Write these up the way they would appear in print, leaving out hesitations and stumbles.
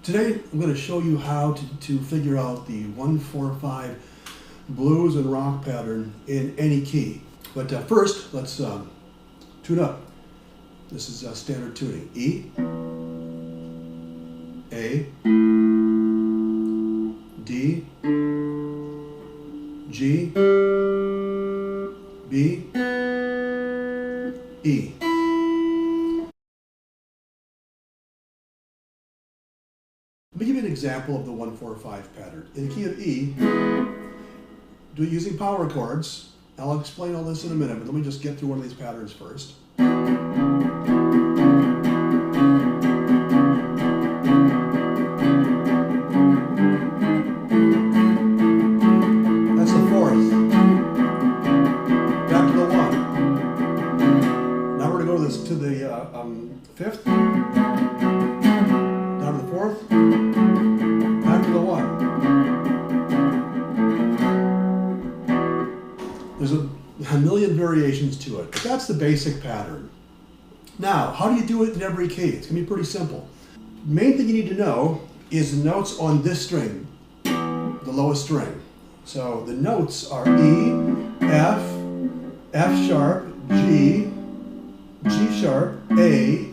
Today I'm going to show you how to figure out the 1-4-5 blues and rock pattern in any key. But first, let's tune up. This is standard tuning. E, A, D, G, B, E. Let me give you an example of the 1-4-5 pattern. In the key of E, do it using power chords. I'll explain all this in a minute, but let me just get through one of these patterns first. That's the fourth. Back to the one. Now we're going to go to the fifth. Down to the fourth. Back to the one. There's a million variations to it, but that's the basic pattern. Now, how do you do it in every key? It's going to be pretty simple. The main thing you need to know is the notes on this string, the lowest string. So the notes are E, F, F sharp, G, G sharp, A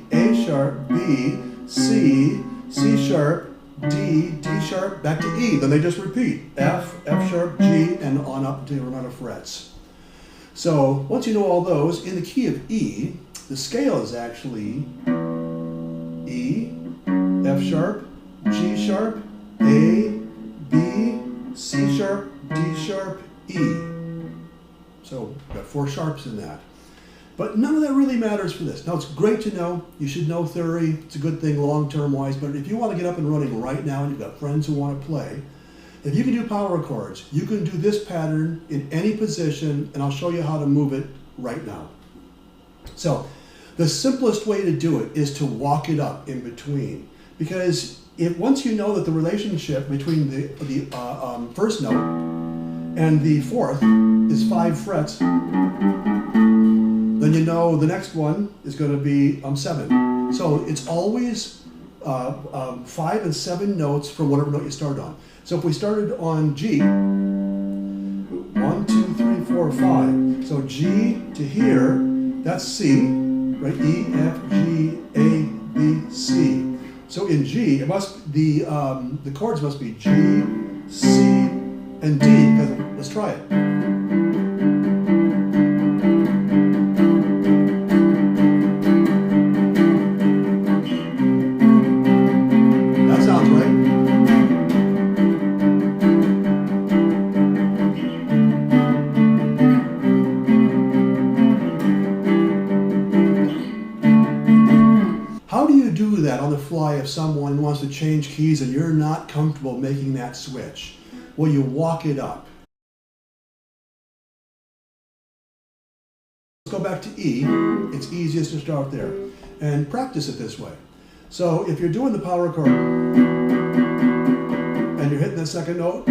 sharp, B, C, C sharp, D, D sharp, back to E. Then they just repeat. F, F sharp, G, and on up to the amount of frets. So once you know all those, in the key of E, the scale is actually E, F sharp, G sharp, A, B, C sharp, D sharp, E. So we've got 4 sharps in that. But none of that really matters for this. Now, it's great to know. You should know theory. It's a good thing long-term wise. But if you want to get up and running right now and you've got friends who want to play, if you can do power chords, you can do this pattern in any position, and I'll show you how to move it right now. So the simplest way to do it is to walk it up in between. Because once you know that the relationship between the first note and the fourth is 5 frets, then you know the next one is going to be 7. So it's always 5 and 7 notes from whatever note you start on. So if we started on G, 1, 2, 3, 4, 5. So G to here, that's C, right? E, F, G, A, B, C. So in G, it must the chords must be G, C, and D. Let's try it. That sounds right. How do you do that on the fly if someone wants to change keys and you're not comfortable making that switch? Well, you walk it up. Let's go back to E. It's easiest to start there. And practice it this way. So if you're doing the power chord and you're hitting the second note,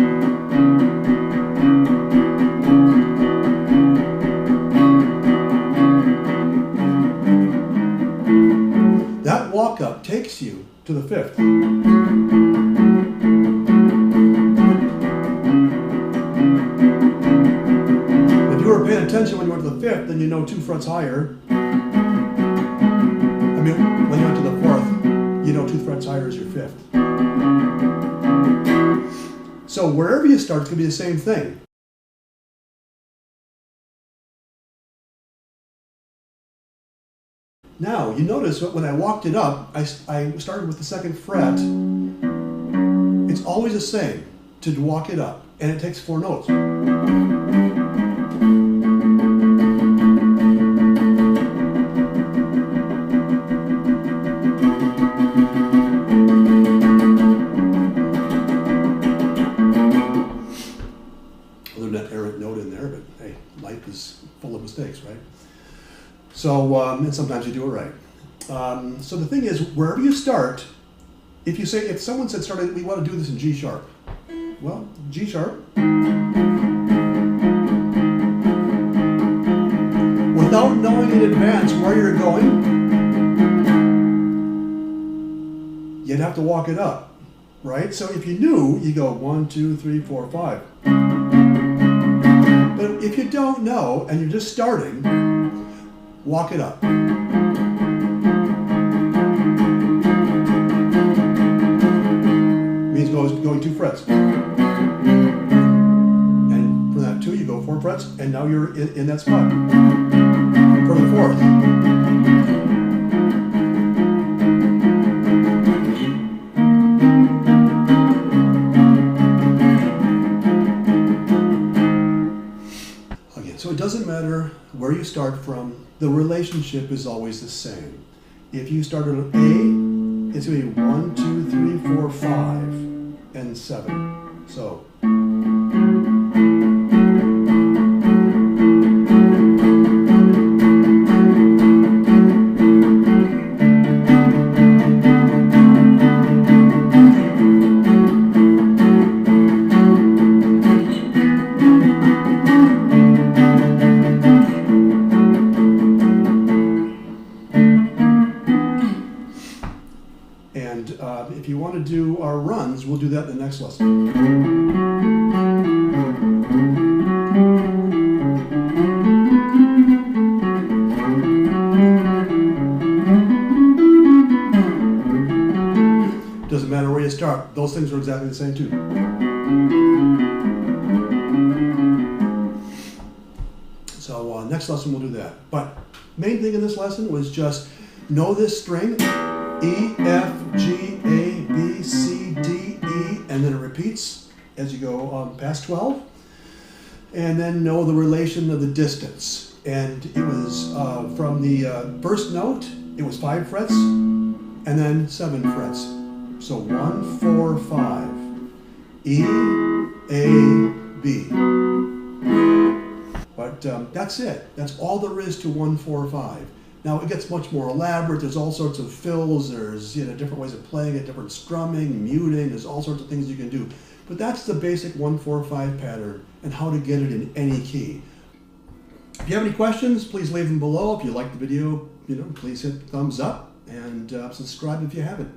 that walk up takes you to the fifth. If you were paying attention when you went to the fifth, then you know 2 frets higher. I mean, when you went to the fourth, you know 2 frets higher is your fifth. So wherever you start, it's going to be the same thing. Now, you notice that when I walked it up, I started with the 2nd fret. It's always the same to walk it up, and it takes 4 notes. Other than that errant note in there, but hey, life is full of mistakes, right? So, and sometimes you do it right. So the thing is, wherever you start, if someone said we want to do this in G sharp, well, G sharp. Without knowing in advance where you're going, you'd have to walk it up. right? So if you knew, you go 1, 2, 3, 4, 5. But if you don't know and you're just starting, walk it up. Means going 2 frets. And from that 2, you go 4 frets, and now you're in that spot for the 4th. So it doesn't matter where you start from, the relationship is always the same. If you start at an A, it's going to be 1, 2, 3, 4, 5, and 7. So. And if you want to do our runs, we'll do that in the next lesson. Doesn't matter where you start. Those things are exactly the same too. So next lesson we'll do that. But main thing in this lesson was just know this string. E, F, G, A, B, C, D, E, and then it repeats as you go past 12. And then know the relation of the distance. And it was from the first note, it was 5 frets, and then 7 frets. So 1, 4, 5. E, A, B. But that's it. That's all there is to 1, 4, 5. Now it gets much more elaborate. There's all sorts of fills. There's different ways of playing it, different strumming, muting. There's all sorts of things you can do. But that's the basic 1, 4, 5 pattern and how to get it in any key. If you have any questions, please leave them below. If you like the video, please hit thumbs up and subscribe if you haven't.